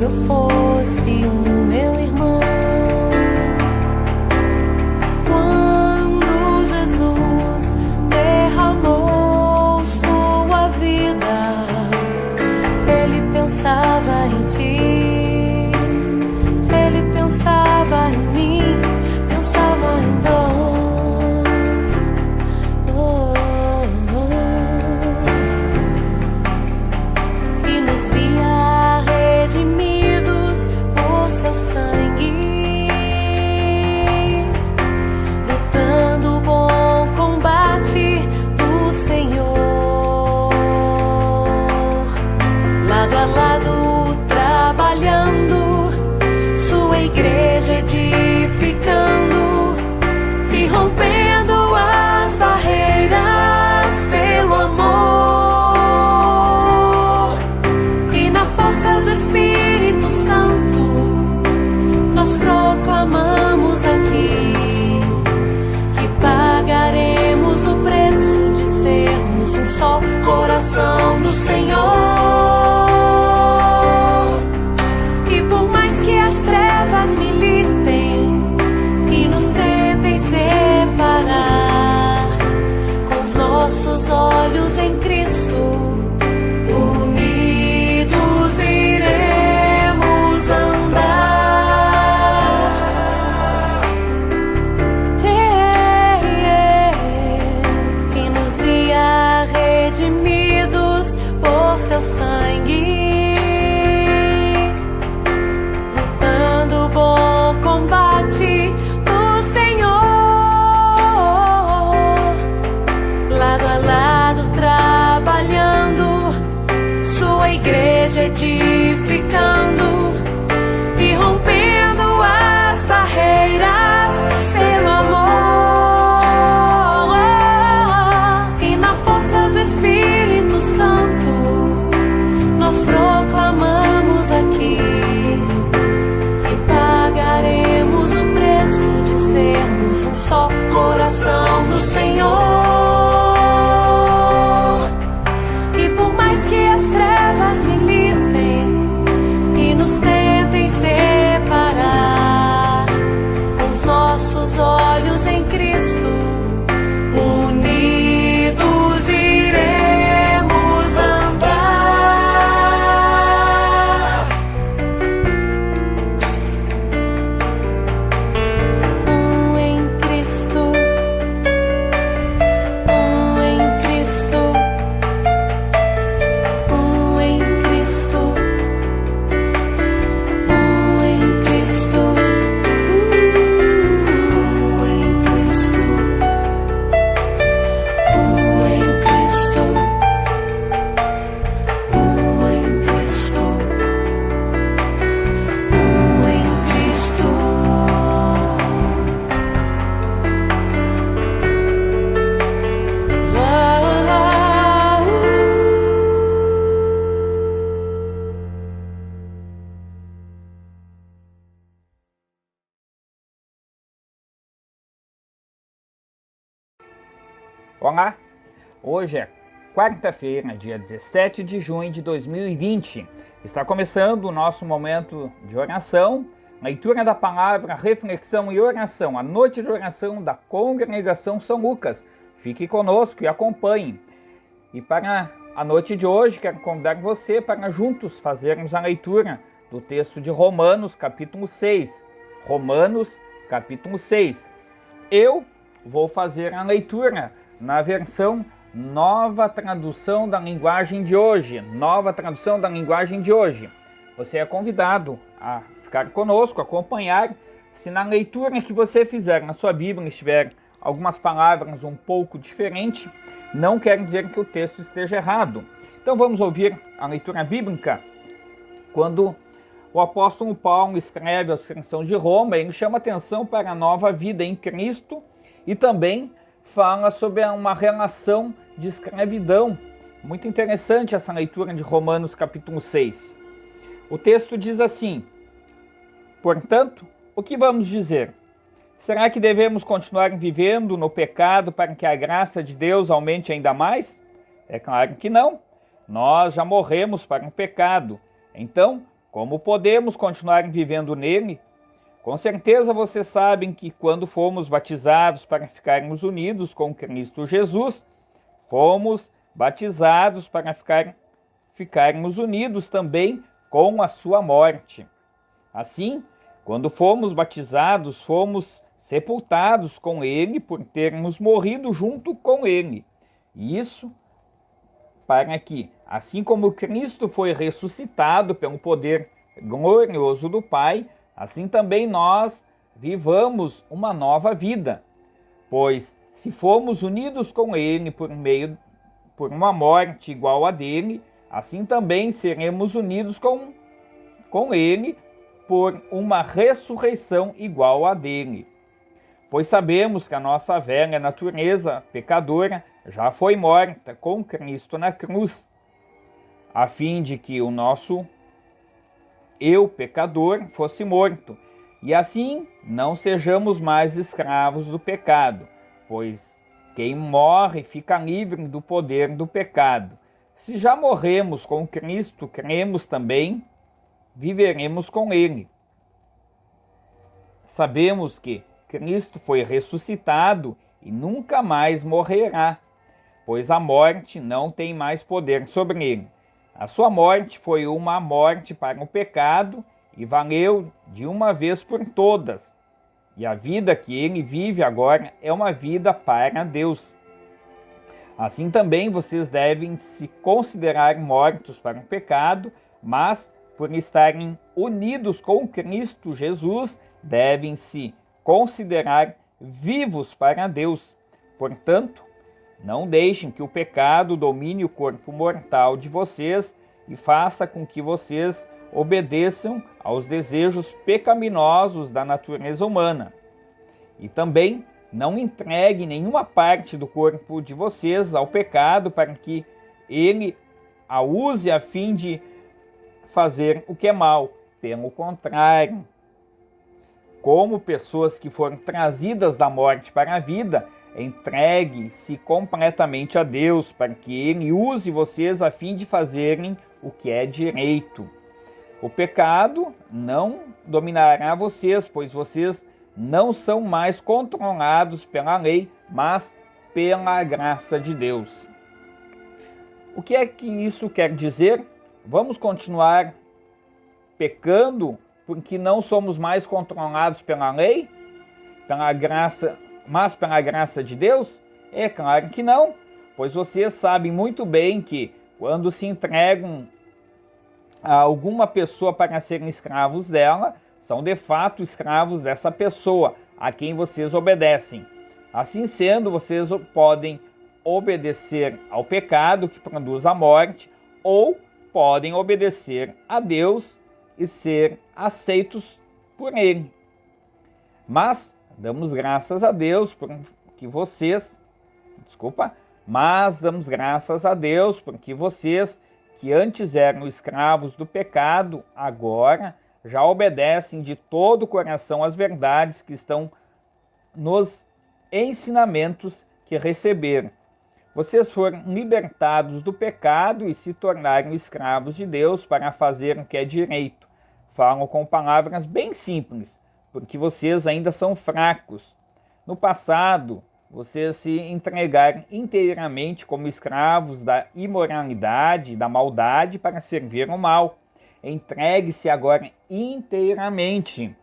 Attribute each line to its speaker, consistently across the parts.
Speaker 1: eu fosse meu irmão. Quando Jesus derramou sua vida, Ele pensava em ti, Ele pensava em mim, pensava em nós. E nos via redimidos por seu sangue, lutando o bom combate do Senhor, lado a lado trabalhando, sua igreja edificando e rompendo as barreiras pelo amor. E na força do Espírito Santo nós proclamamos aqui que pagaremos o preço de sermos um só coração no Senhor. E por mais que as trevas militem e nos tentem separar, com os nossos olhos em Cristo, unidos iremos andar. E nos via redimidos por seu sangue, lutando o bom combate do Senhor, lado a lado trabalhando, sua igreja edificando e rompendo as barreiras pelo amor. E na força do Espírito Santo nós proclamamos aqui que pagaremos o preço de sermos um só coração no Senhor. E por mais que as trevas militem e nos tentem separar, com os nossos olhos em Cristo, unidos iremos andar. Em Cristo, em Cristo, em Cristo, em Cristo, em Cristo, em Cristo, em Cristo, em Cristo.
Speaker 2: Olá, hoje é quarta-feira, dia 17 de junho de 2020. Está começando o nosso momento de oração, leitura da palavra, reflexão e oração, a noite de oração da Congregação São Lucas. Fique conosco e acompanhe. E para a noite de hoje, quero convidar você para juntos fazermos a leitura do texto de Romanos, capítulo 6. Romanos, capítulo 6. Eu vou fazer a leitura na versão Nova Tradução da Linguagem de hoje. Nova Tradução da Linguagem de hoje. Você é convidado a ficar conosco, acompanhar. Se na leitura que você fizer na sua Bíblia estiver algumas palavras um pouco diferentes, não quer dizer que o texto esteja errado. Então vamos ouvir a leitura bíblica. Quando o apóstolo Paulo escreve aos cristãos de Roma, ele chama atenção para a nova vida em Cristo e também fala sobre uma relação de escravidão. Muito interessante essa leitura de Romanos capítulo 6. O texto diz assim: portanto, o que vamos dizer? Será que devemos continuar vivendo no pecado para que a graça de Deus aumente ainda mais? É claro que não. Nós já morremos para o pecado. Então, como podemos continuar vivendo nele? Com certeza vocês sabem que quando fomos batizados para ficarmos unidos com Cristo Jesus, fomos batizados para ficarmos unidos também com a sua morte. Assim, quando fomos batizados, fomos sepultados com ele por termos morrido junto com ele. Isso para que, assim como Cristo foi ressuscitado pelo poder glorioso do Pai, assim também nós vivamos uma nova vida. Pois, se fomos unidos com ele por uma morte igual a dele, assim também seremos unidos com ele por uma ressurreição igual a dele. Pois sabemos que a nossa velha natureza pecadora já foi morta com Cristo na cruz, a fim de que o nosso eu pecador fosse morto, e assim não sejamos mais escravos do pecado, pois quem morre fica livre do poder do pecado. Se já morremos com Cristo, cremos também, viveremos com ele. Sabemos que Cristo foi ressuscitado e nunca mais morrerá, pois a morte não tem mais poder sobre ele. A sua morte foi uma morte para o pecado e valeu de uma vez por todas. E a vida que ele vive agora é uma vida para Deus. Assim também vocês devem se considerar mortos para o pecado, mas por estarem unidos com Cristo Jesus, devem se considerar vivos para Deus. Portanto, não deixem que o pecado domine o corpo mortal de vocês e faça com que vocês obedeçam aos desejos pecaminosos da natureza humana. E também não entregue nenhuma parte do corpo de vocês ao pecado para que ele a use a fim de fazer o que é mal. Pelo contrário, como pessoas que foram trazidas da morte para a vida, entregue-se completamente a Deus, para que ele use vocês a fim de fazerem o que é direito. O pecado não dominará vocês, pois vocês não são mais controlados pela lei, mas pela graça de Deus. O que é que isso quer dizer? Vamos continuar pecando porque não somos mais controlados pela lei, mas pela graça de Deus? É claro que não, pois vocês sabem muito bem que quando se entregam a alguma pessoa para serem escravos dela, são de fato escravos dessa pessoa, a quem vocês obedecem. Assim sendo, vocês podem obedecer ao pecado que produz a morte, ou podem obedecer a Deus e ser aceitos por ele. Mas damos graças a Deus porque vocês que antes eram escravos do pecado, agora já obedecem de todo o coração às verdades que estão nos ensinamentos que receberam. Vocês foram libertados do pecado e se tornaram escravos de Deus para fazer o que é direito. Falam com palavras bem simples, porque vocês ainda são fracos. No passado, vocês se entregaram inteiramente como escravos da imoralidade e da maldade para servir o mal. Entregue-se agora inteiramente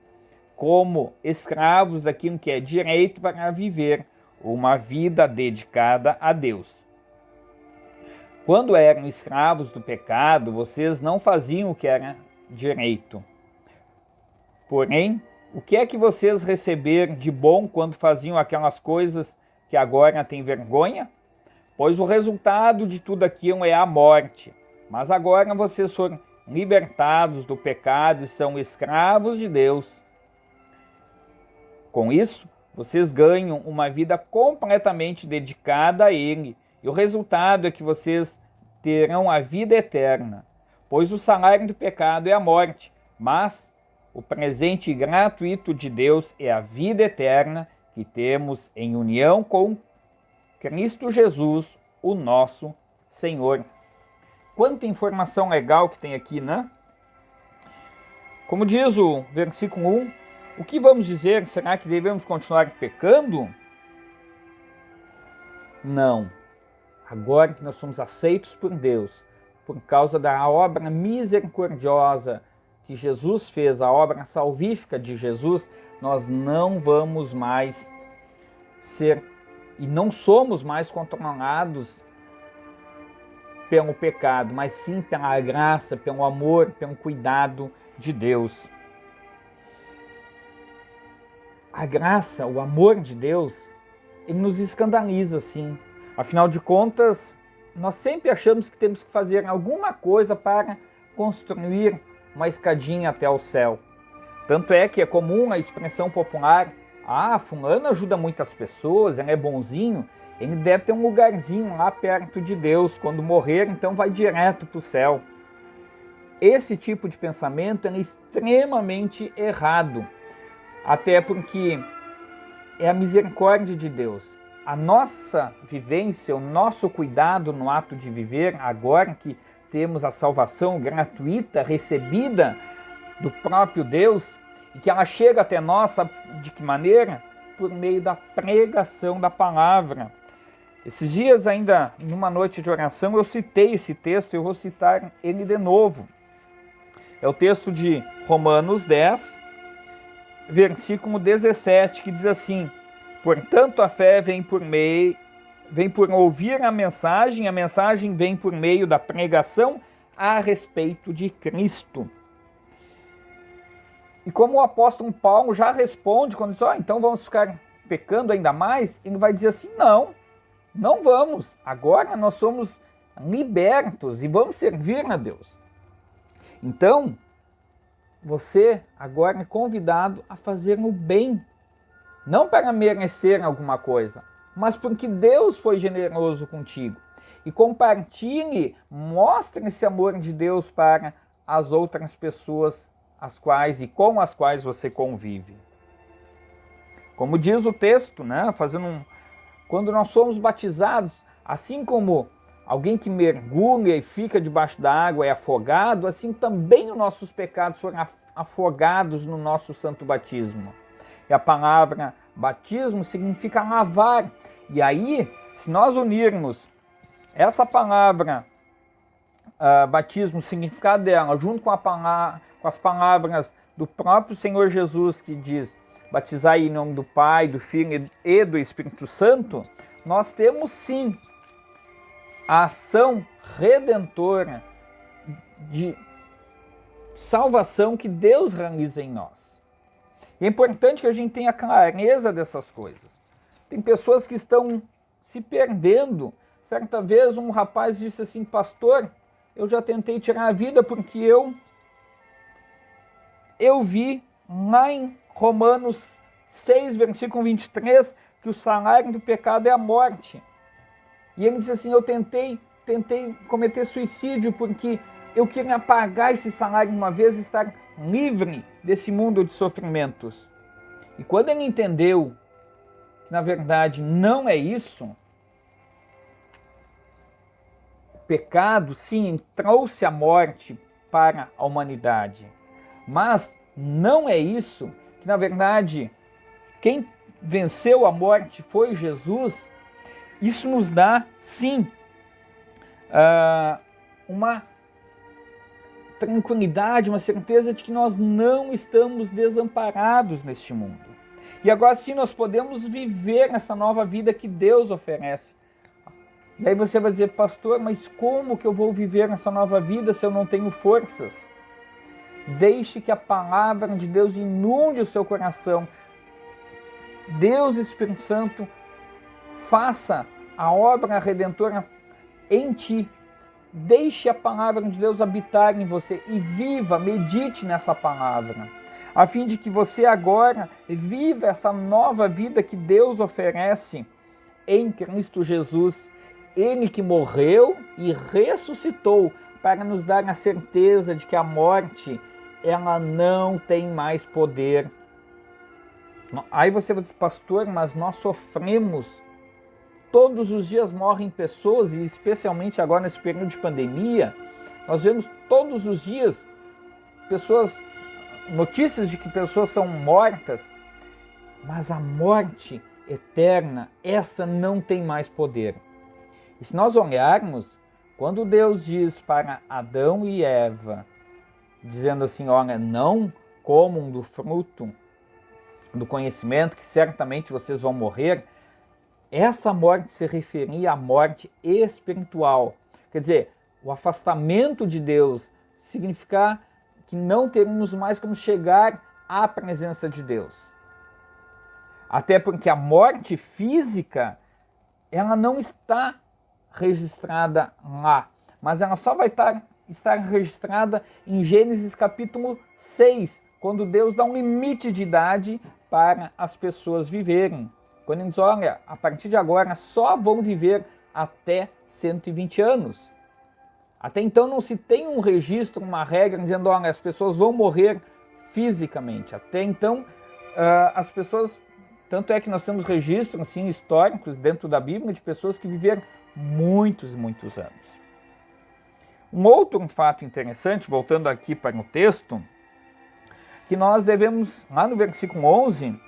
Speaker 2: como escravos daquilo que é direito para viver uma vida dedicada a Deus. Quando eram escravos do pecado, vocês não faziam o que era direito. Porém, o que é que vocês receberam de bom quando faziam aquelas coisas que agora têm vergonha? Pois o resultado de tudo aquilo é a morte. Mas agora vocês foram libertados do pecado e são escravos de Deus. Com isso, vocês ganham uma vida completamente dedicada a Ele. E o resultado é que vocês terão a vida eterna. Pois o salário do pecado é a morte, mas o presente gratuito de Deus é a vida eterna que temos em união com Cristo Jesus, o nosso Senhor. Quanta informação legal que tem aqui, né? Como diz o versículo 1, o que vamos dizer? Será que devemos continuar pecando? Não. Agora que nós somos aceitos por Deus, por causa da obra misericordiosa que Jesus fez, a obra salvífica de Jesus, nós não vamos mais ser e não somos mais controlados pelo pecado, mas sim pela graça, pelo amor, pelo cuidado de Deus. A graça, o amor de Deus, ele nos escandaliza, sim. Afinal de contas, nós sempre achamos que temos que fazer alguma coisa para construir uma escadinha até o céu. Tanto é que é comum a expressão popular: fulano ajuda muitas pessoas, ele é bonzinho, ele deve ter um lugarzinho lá perto de Deus, quando morrer, então vai direto para o céu. Esse tipo de pensamento é extremamente errado, até porque é a misericórdia de Deus. A nossa vivência, o nosso cuidado no ato de viver, agora que temos a salvação gratuita, recebida do próprio Deus, e que ela chega até nós, sabe de que maneira? Por meio da pregação da palavra. Esses dias, ainda numa noite de oração, eu citei esse texto, eu vou citar ele de novo. É o texto de Romanos 10, versículo 17, que diz assim: portanto a fé vem por ouvir a mensagem vem por meio da pregação a respeito de Cristo. E como o apóstolo Paulo já responde, quando diz, então vamos ficar pecando ainda mais, ele vai dizer assim, não vamos, agora nós somos libertos e vamos servir a Deus. Então, você agora é convidado a fazer o bem, não para merecer alguma coisa, mas porque Deus foi generoso contigo. E compartilhe, mostre esse amor de Deus para as outras pessoas com as quais você convive. Como diz o texto, quando nós somos batizados, assim como alguém que mergulha e fica debaixo da água é afogado, assim também os nossos pecados foram afogados no nosso santo batismo. E a palavra batismo significa lavar. E aí, se nós unirmos essa palavra batismo, o significado dela, junto com as palavras do próprio Senhor Jesus, que diz, batizai em nome do Pai, do Filho e do Espírito Santo, nós temos sim a ação redentora de salvação que Deus realiza em nós. E é importante que a gente tenha clareza dessas coisas. Tem pessoas que estão se perdendo. Certa vez um rapaz disse assim, pastor, eu já tentei tirar a vida porque eu vi lá em Romanos 6, versículo 23, que o salário do pecado é a morte. E ele disse assim, eu tentei cometer suicídio porque eu queria pagar esse salário uma vez e estar livre desse mundo de sofrimentos. E quando ele entendeu que na verdade não é isso, o pecado sim trouxe a morte para a humanidade, mas não é isso, que na verdade quem venceu a morte foi Jesus. Isso nos dá sim uma tranquilidade, uma certeza de que nós não estamos desamparados neste mundo. E agora sim nós podemos viver essa nova vida que Deus oferece. E aí você vai dizer, pastor, mas como que eu vou viver essa nova vida se eu não tenho forças? Deixe que a palavra de Deus inunde o seu coração. Deus, Espírito Santo, faça a obra redentora em ti. Deixe a palavra de Deus habitar em você e viva, medite nessa palavra, a fim de que você agora viva essa nova vida que Deus oferece em Cristo Jesus. Ele que morreu e ressuscitou para nos dar a certeza de que a morte, ela não tem mais poder. Aí você vai dizer, pastor, mas nós sofremos. Todos os dias morrem pessoas, e especialmente agora nesse período de pandemia, nós vemos todos os dias pessoas notícias de que pessoas são mortas, mas a morte eterna, essa não tem mais poder. E se nós olharmos, quando Deus diz para Adão e Eva, dizendo assim, olha, não comam do fruto do conhecimento, que certamente vocês vão morrer, essa morte se referia à morte espiritual. Quer dizer, o afastamento de Deus significa que não teremos mais como chegar à presença de Deus. Até porque a morte física, ela não está registrada lá, mas ela só vai estar registrada em Gênesis capítulo 6, quando Deus dá um limite de idade para as pessoas viverem. Quando ele diz, olha, a partir de agora só vão viver até 120 anos. Até então não se tem um registro, uma regra dizendo, olha, as pessoas vão morrer fisicamente. Até então as pessoas, tanto é que nós temos registros assim, históricos dentro da Bíblia de pessoas que viveram muitos e muitos anos. Um outro fato interessante, voltando aqui para o texto, que nós devemos, lá no versículo 11,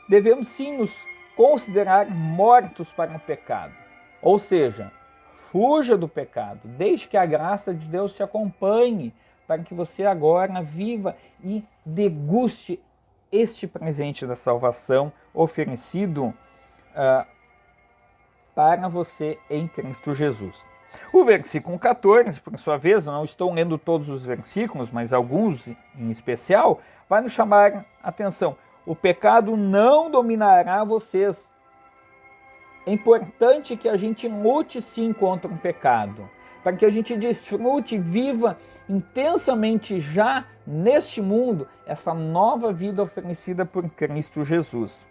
Speaker 2: devemos sim nos considerar mortos para o pecado. Ou seja, fuja do pecado, deixe que a graça de Deus te acompanhe, para que você agora viva e deguste este presente da salvação oferecido para você em Cristo Jesus. O versículo 14, por sua vez, eu não estou lendo todos os versículos, mas alguns em especial, vai nos chamar a atenção. O pecado não dominará vocês. É importante que a gente lute sim contra o pecado, para que a gente desfrute e viva intensamente já neste mundo essa nova vida oferecida por Cristo Jesus.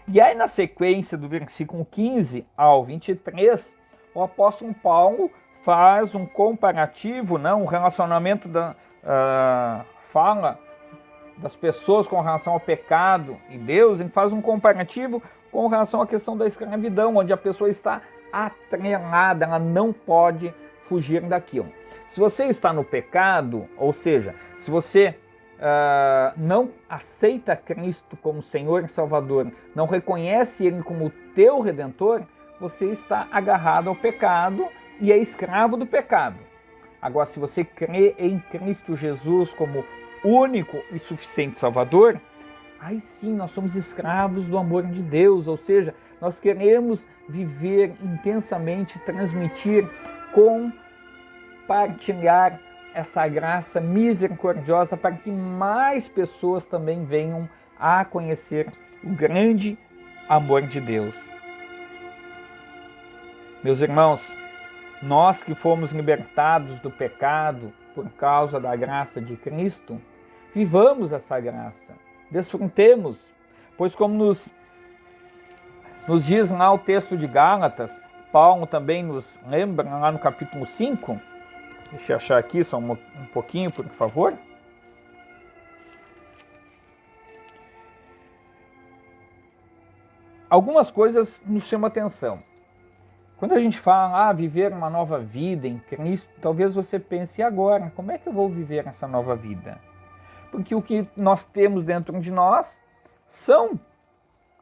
Speaker 2: E aí na sequência do versículo 15 ao 23, o apóstolo Paulo faz um comparativo, um relacionamento fala das pessoas com relação ao pecado e Deus, ele faz um comparativo com relação à questão da escravidão, onde a pessoa está atrelada, ela não pode fugir daquilo. Se você está no pecado, ou seja, se você não aceita Cristo como Senhor e Salvador, não reconhece Ele como teu Redentor, você está agarrado ao pecado e é escravo do pecado. Agora, se você crê em Cristo Jesus como único e suficiente Salvador, aí sim nós somos escravos do amor de Deus, ou seja, nós queremos viver intensamente, transmitir, compartilhar essa graça misericordiosa para que mais pessoas também venham a conhecer o grande amor de Deus. Meus irmãos, nós que fomos libertados do pecado por causa da graça de Cristo, vivamos essa graça, desfrutemos, pois como nos diz lá o texto de Gálatas, Paulo também nos lembra lá no capítulo 5, deixa eu achar aqui só um pouquinho, por favor. Algumas coisas nos chamam a atenção. Quando a gente fala, viver uma nova vida em Cristo, talvez você pense, e agora? Como é que eu vou viver essa nova vida? Porque o que nós temos dentro de nós são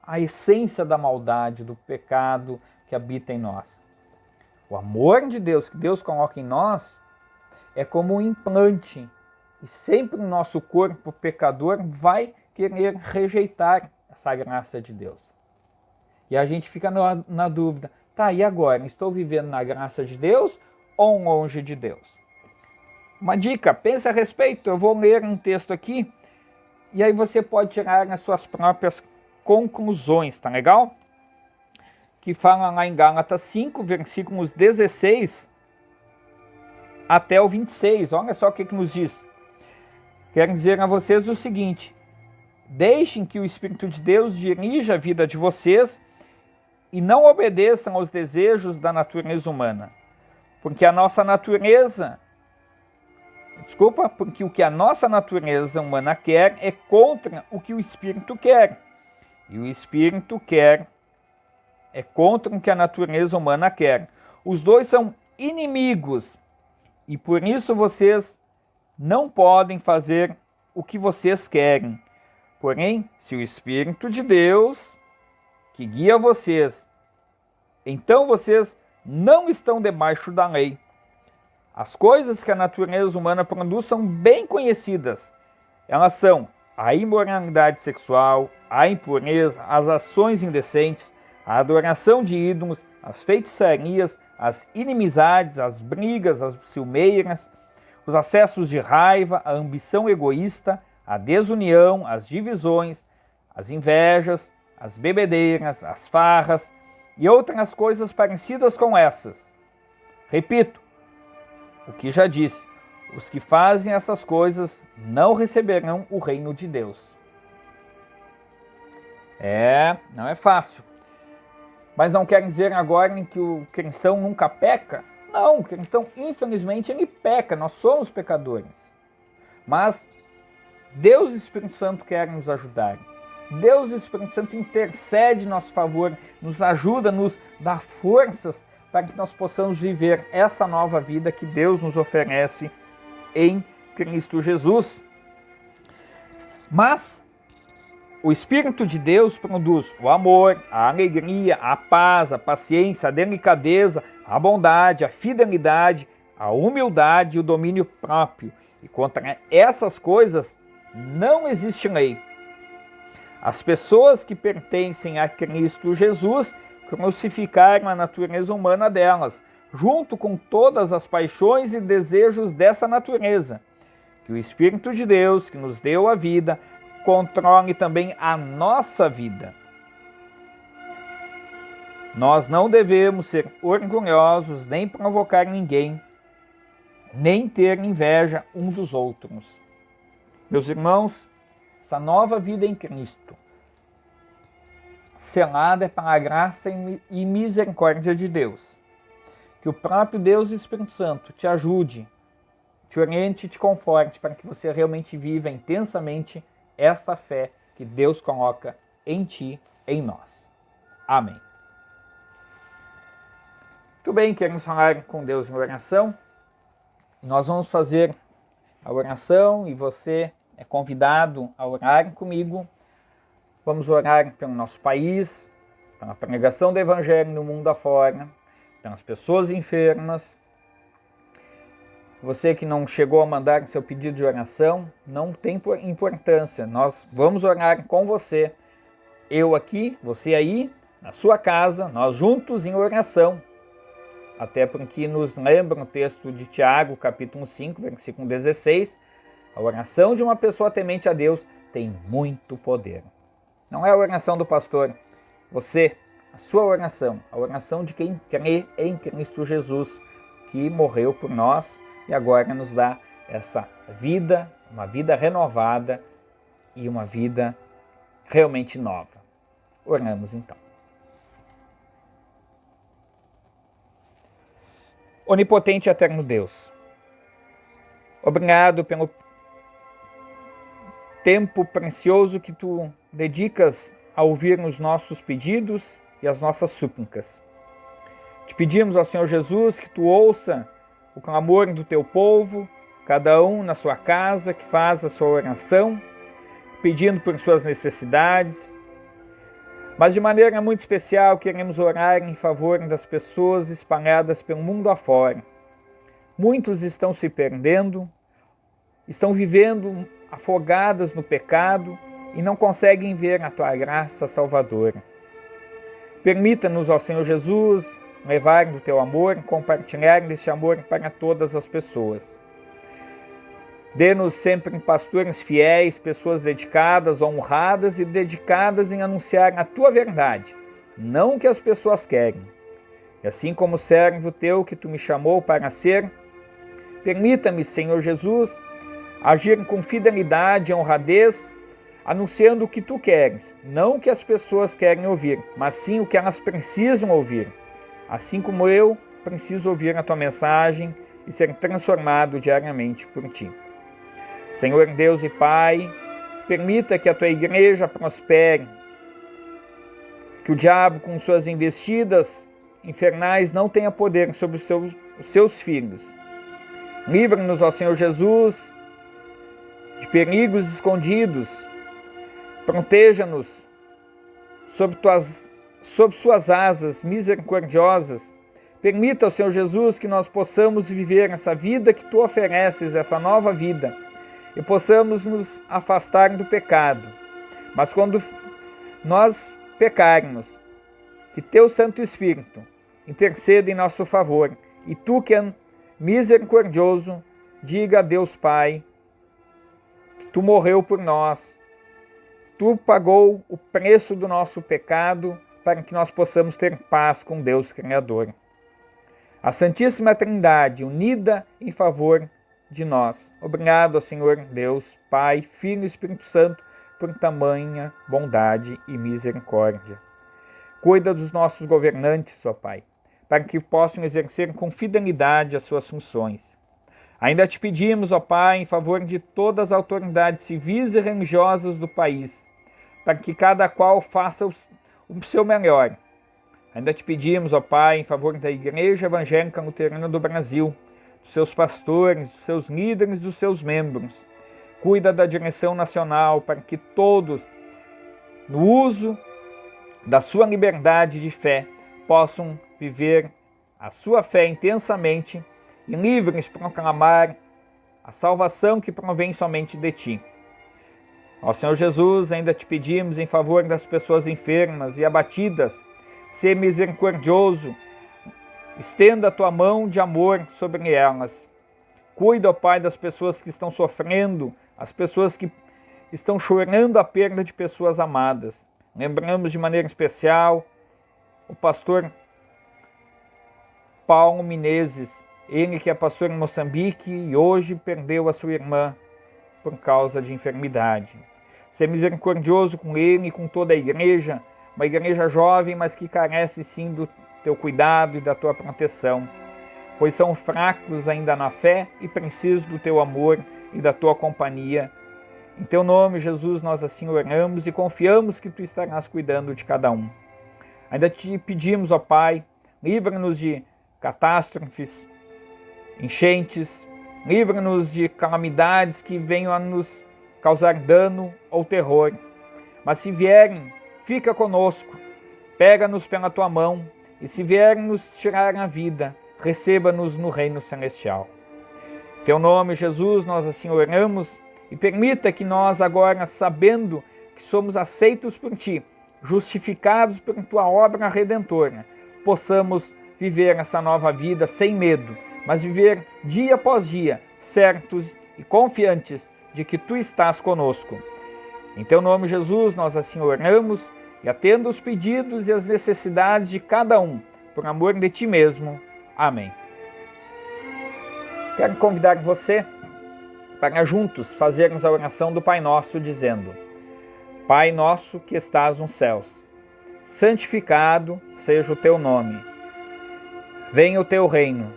Speaker 2: a essência da maldade, do pecado que habita em nós. O amor de Deus que Deus coloca em nós é como um implante. E sempre o nosso corpo pecador vai querer rejeitar essa graça de Deus. E a gente fica na dúvida, e agora? Estou vivendo na graça de Deus ou longe de Deus? Uma dica, pense a respeito, eu vou ler um texto aqui e aí você pode tirar as suas próprias conclusões, tá legal? Que fala lá em Gálatas 5, versículos 16 até o 26, olha só o que nos diz. Quero dizer a vocês o seguinte, deixem que o Espírito de Deus dirija a vida de vocês e não obedeçam aos desejos da natureza humana, porque o que a nossa natureza humana quer é contra o que o Espírito quer, e o Espírito é contra o que a natureza humana quer. Os dois são inimigos, e por isso vocês não podem fazer o que vocês querem. Porém, se o Espírito de Deus, que guia vocês, então vocês não estão debaixo da lei. As coisas que a natureza humana produz são bem conhecidas. Elas são a imoralidade sexual, a impureza, as ações indecentes, a adoração de ídolos, as feitiçarias, as inimizades, as brigas, as ciumeiras, os acessos de raiva, a ambição egoísta, a desunião, as divisões, as invejas, as bebedeiras, as farras e outras coisas parecidas com essas. Repito o que já disse: os que fazem essas coisas não receberão o reino de Deus. Não é fácil. Mas não quer dizer agora que o cristão nunca peca? Não, o cristão, infelizmente, ele peca, nós somos pecadores. Mas Deus e o Espírito Santo querem nos ajudar. Deus e o Espírito Santo intercede em nosso favor, nos ajuda, nos dá forças para que nós possamos viver essa nova vida que Deus nos oferece em Cristo Jesus. Mas o Espírito de Deus produz o amor, a alegria, a paz, a paciência, a delicadeza, a bondade, a fidelidade, a humildade e o domínio próprio. E contra essas coisas não existe lei. As pessoas que pertencem a Cristo Jesus crucificaram a natureza humana delas, junto com todas as paixões e desejos dessa natureza. Que o Espírito de Deus, que nos deu a vida, controle também a nossa vida. Nós não devemos ser orgulhosos, nem provocar ninguém, nem ter inveja um dos outros. Meus irmãos, essa nova vida em Cristo, selada pela graça e misericórdia de Deus. Que o próprio Deus e o Espírito Santo te ajude, te oriente e te conforte para que você realmente viva intensamente esta fé que Deus coloca em ti, em nós. Amém. Muito bem, queremos falar com Deus em oração. Nós vamos fazer a oração e você é convidado a orar comigo. Vamos orar pelo nosso país, pela pregação do Evangelho no mundo afora, pelas pessoas enfermas. Você que não chegou a mandar seu pedido de oração, não tem importância. Nós vamos orar com você. Eu aqui, você aí, na sua casa, nós juntos em oração. Até porque nos lembra o texto de Tiago, capítulo 5, versículo 16. A oração de uma pessoa temente a Deus tem muito poder. Não é a oração do pastor. Você, a sua oração, a oração de quem crê em Cristo Jesus, que morreu por nós e agora nos dá essa vida, uma vida renovada e uma vida realmente nova. Oramos então. Onipotente e eterno Deus, obrigado pelo tempo precioso que Tu dedicas a ouvir os nossos pedidos e as nossas súplicas. Te pedimos ao Senhor Jesus que Tu ouça o clamor do Teu povo, cada um na sua casa que faz a sua oração, pedindo por suas necessidades. Mas de maneira muito especial queremos orar em favor das pessoas espalhadas pelo mundo afora. Muitos estão se perdendo, estão vivendo afogadas no pecado e não conseguem ver a Tua graça salvadora. Permita-nos, ó Senhor Jesus, levar do Teu amor e compartilhar deste amor para todas as pessoas. Dê-nos sempre pastores fiéis, pessoas dedicadas, honradas e dedicadas em anunciar a Tua verdade, não o que as pessoas querem. E assim como servo Teu que Tu me chamou para ser, permita-me, Senhor Jesus, agir com fidelidade e honradez, anunciando o que Tu queres, não o que as pessoas querem ouvir, mas sim o que elas precisam ouvir. Assim como eu preciso ouvir a Tua mensagem e ser transformado diariamente por Ti. Senhor Deus e Pai, permita que a Tua igreja prospere, que o diabo com suas investidas infernais não tenha poder sobre os seus filhos. Livra-nos, ó Senhor Jesus, de perigos escondidos. Proteja-nos sob suas asas misericordiosas. Permita, Senhor Jesus, que nós possamos viver essa vida que Tu ofereces, essa nova vida, e possamos nos afastar do pecado. Mas quando nós pecarmos, que Teu Santo Espírito interceda em nosso favor, e Tu, que é misericordioso, diga a Deus Pai que Tu morreu por nós, Tu pagou o preço do nosso pecado para que nós possamos ter paz com Deus Criador. A Santíssima Trindade, unida em favor de nós. Obrigado, Senhor Deus, Pai, Filho e Espírito Santo, por tamanha bondade e misericórdia. Cuida dos nossos governantes, ó Pai, para que possam exercer com fidelidade as suas funções. Ainda te pedimos, ó Pai, em favor de todas as autoridades civis e religiosas do país, para que cada qual faça o seu melhor. Ainda te pedimos, ó Pai, em favor da Igreja Evangélica Luterana do Brasil, dos seus pastores, dos seus líderes, dos seus membros. Cuida da direção nacional, para que todos, no uso da sua liberdade de fé, possam viver a sua fé intensamente e livres proclamar a salvação que provém somente de Ti. Ó Senhor Jesus, ainda te pedimos em favor das pessoas enfermas e abatidas, ser misericordioso, estenda a Tua mão de amor sobre elas. Cuida, ó Pai, das pessoas que estão sofrendo, as pessoas que estão chorando a perda de pessoas amadas. Lembramos de maneira especial o pastor Paulo Menezes, ele que é pastor em Moçambique e hoje perdeu a sua irmã por causa de enfermidade. Ser misericordioso com ele e com toda a igreja, uma igreja jovem, mas que carece sim do Teu cuidado e da Tua proteção, pois são fracos ainda na fé e precisam do Teu amor e da Tua companhia. Em Teu nome, Jesus, nós assim oramos e confiamos que Tu estarás cuidando de cada um. Ainda te pedimos, ó Pai, livra-nos de catástrofes, enchentes, livra-nos de calamidades que venham a nos causar dano ou terror. Mas se vierem, fica conosco, pega-nos pela Tua mão, e se vierem nos tirar a vida, receba-nos no reino celestial. Em Teu nome, Jesus, nós assim oramos, e permita que nós agora, sabendo que somos aceitos por Ti, justificados por Tua obra redentora, possamos viver essa nova vida sem medo, mas viver dia após dia, certos e confiantes de que Tu estás conosco. Em Teu nome, Jesus, nós assim oramos e atenda os pedidos e as necessidades de cada um, por amor de Ti mesmo. Amém. Quero convidar você para juntos fazermos a oração do Pai Nosso, dizendo: Pai nosso que estás nos céus, santificado seja o Teu nome. Venha o Teu reino,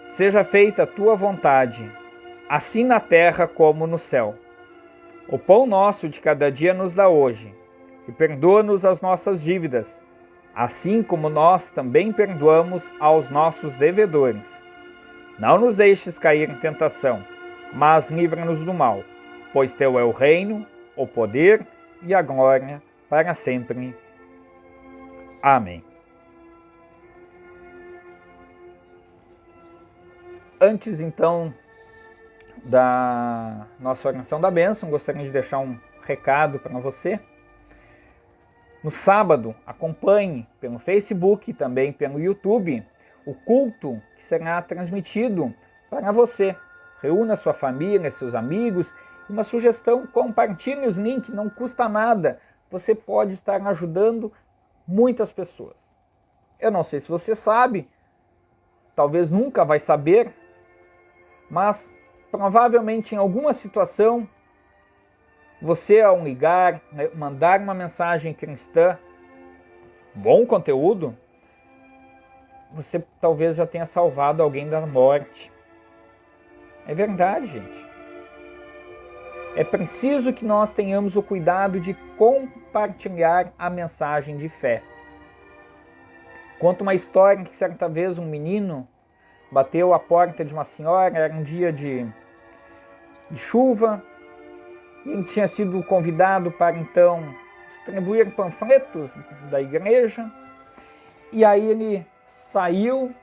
Speaker 2: seja feita a Tua vontade, assim na terra como no céu. O pão nosso de cada dia nos dá hoje, e perdoa-nos as nossas dívidas, assim como nós também perdoamos aos nossos devedores. Não nos deixes cair em tentação, mas livra-nos do mal, pois Teu é o reino, o poder e a glória para sempre. Amém. Antes, então, da nossa oração da bênção, gostaria de deixar um recado para você. No sábado, acompanhe pelo Facebook e também pelo YouTube o culto que será transmitido para você. Reúna sua família, seus amigos. Uma sugestão, compartilhe os links, não custa nada. Você pode estar ajudando muitas pessoas. Eu não sei se você sabe, talvez nunca vai saber, mas provavelmente em alguma situação, você ao ligar, mandar uma mensagem cristã, bom conteúdo, você talvez já tenha salvado alguém da morte. É verdade, gente. É preciso que nós tenhamos o cuidado de compartilhar a mensagem de fé. Conta uma história em que certa vez um menino bateu à porta de uma senhora, era um dia de chuva, Ele tinha sido convidado para então distribuir panfletos da igreja. E aí ele saiu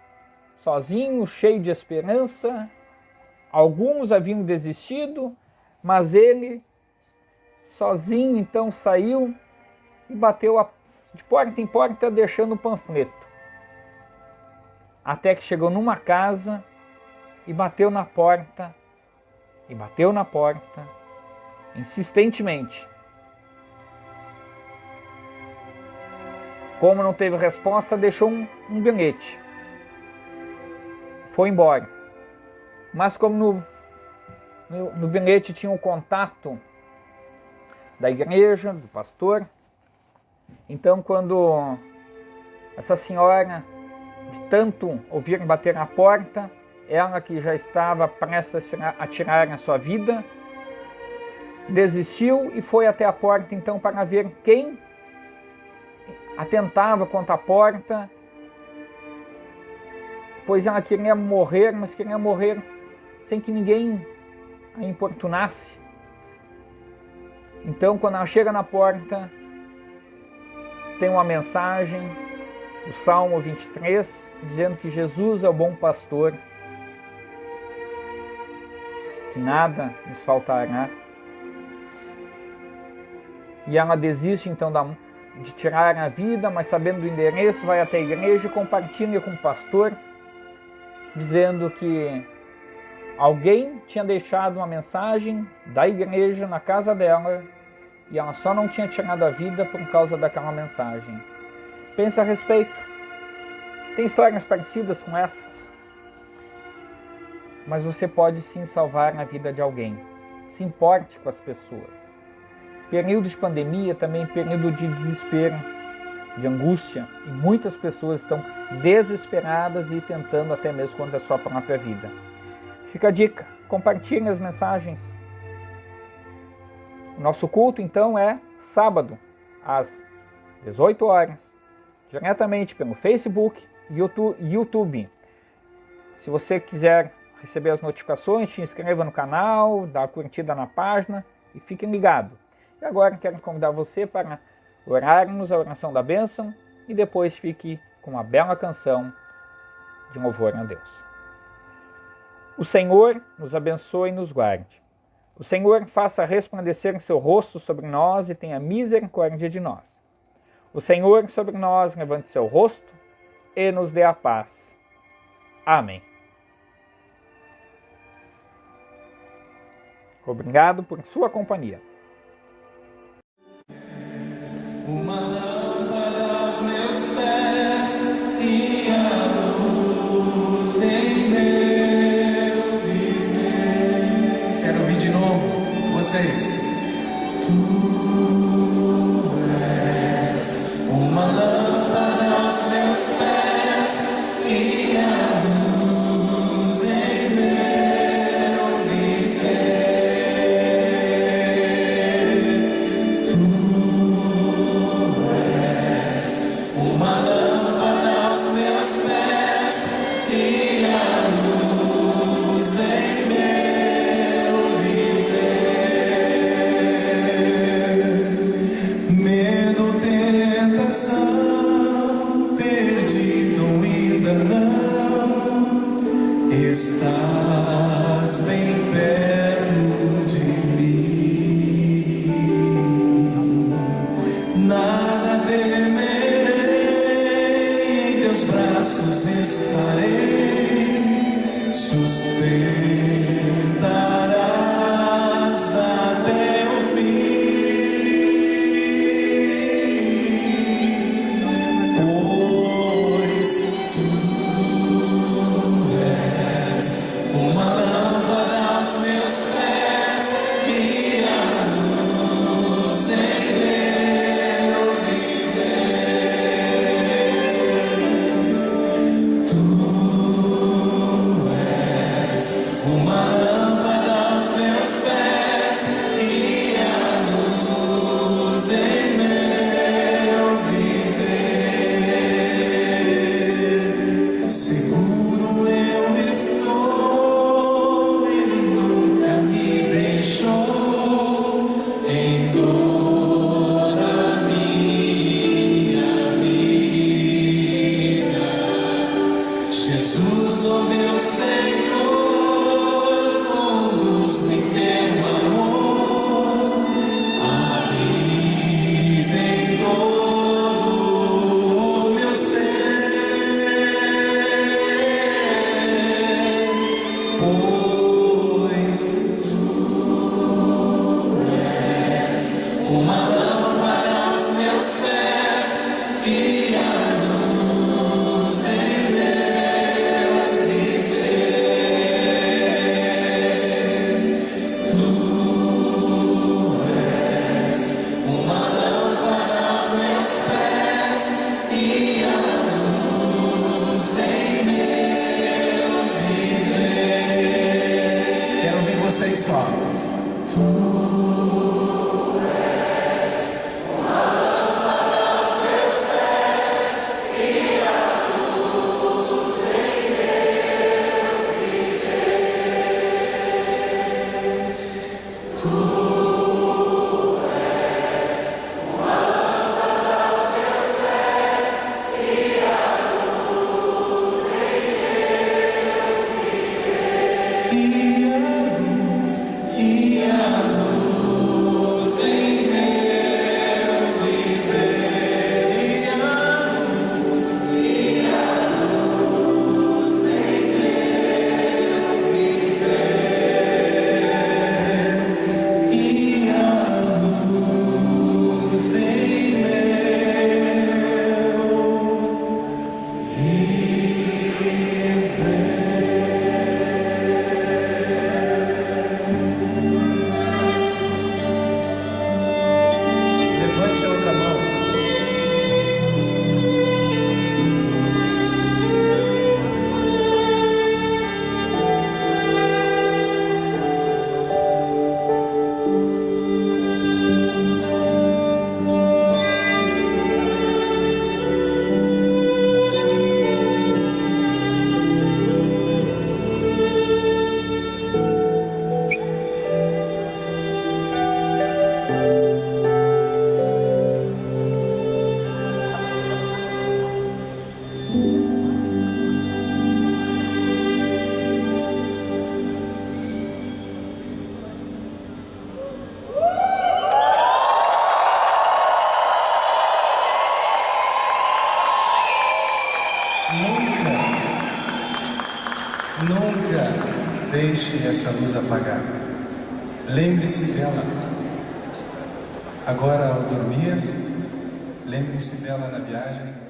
Speaker 2: sozinho, cheio de esperança. Alguns haviam desistido, mas ele sozinho então saiu e bateu de porta em porta deixando o panfleto. Até que chegou numa casa e bateu na porta, insistentemente. Como não teve resposta, deixou um bilhete. Foi embora. Mas como no bilhete tinha um contato da igreja, do pastor, então quando essa senhora, de tanto ouvir bater na porta, ela que já estava prestes a tirar a sua vida, desistiu e foi até a porta então para ver quem atentava contra a porta, pois ela queria morrer, mas queria morrer sem que ninguém a importunasse. Então, quando ela chega na porta, tem uma mensagem do Salmo 23, dizendo que Jesus é o bom pastor, que nada nos faltará. E ela desiste então de tirar a vida, mas sabendo do endereço, vai até a igreja e compartilha com o pastor, dizendo que alguém tinha deixado uma mensagem da igreja na casa dela e ela só não tinha tirado a vida por causa daquela mensagem. Pensa a respeito. Tem histórias parecidas com essas. Mas você pode sim salvar a vida de alguém. Se importe com as pessoas. Período de pandemia, também período de desespero, de angústia. E muitas pessoas estão desesperadas e tentando até mesmo contra a sua própria vida. Fica a dica, compartilhe as mensagens. O nosso culto então é sábado, às 18 horas, diretamente pelo Facebook e YouTube. Se você quiser receber as notificações, se inscreva no canal, dá uma curtida na página e fique ligado. E agora quero convidar você para orarmos a oração da bênção e depois fique com uma bela canção de louvor a Deus. O Senhor nos abençoe e nos guarde. O Senhor faça resplandecer seu rosto sobre nós e tenha misericórdia de nós. O Senhor sobre nós levante seu rosto e nos dê a paz. Amém. Obrigado por sua companhia.
Speaker 3: Uma lâmpada aos meus pés e a luz em meu viver. Quero ouvir de novo vocês. Tu és uma lâmpada aos meus pés e a luz em meu viver. Tu uma lâmpada aos meus pés e a luz em meu viver. Medo, tentação, perdido ainda não. uma lâmpada aos meus pés e a luz em meu viver. Tu és uma lâmpada aos meus pés e a luz em meu viver. Quero ver vocês só. Levante a outra mão. Nunca deixe essa luz apagar. Lembre-se dela. Agora, ao dormir, lembre-se dela na viagem.